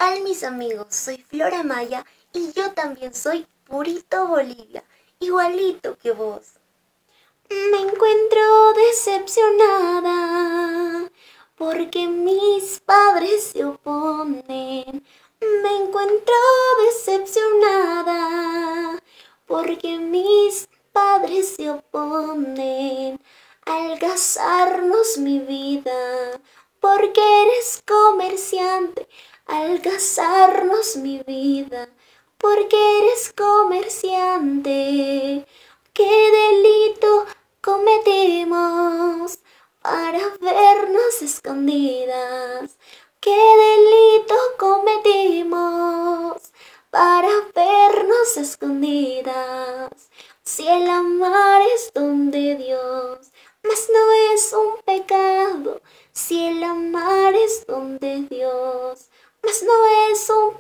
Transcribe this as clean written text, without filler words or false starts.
tal mis amigos? Soy Flora Maya y yo también soy Purito Bolivia, igualito que vos. Me encuentro decepcionada porque mis padres se oponen. Me encuentro decepcionada porque mis padres se oponen. Al casarnos mi vida, porque eres comerciante. Al casarnos mi vida, porque eres comerciante. ¿Qué delito cometimos para vernos escondidas? ¿Qué delito cometimos para vernos escondidas? Si el amar es don de Dios, mas no es un pecado. Si el amar es don de Dios, mas no es un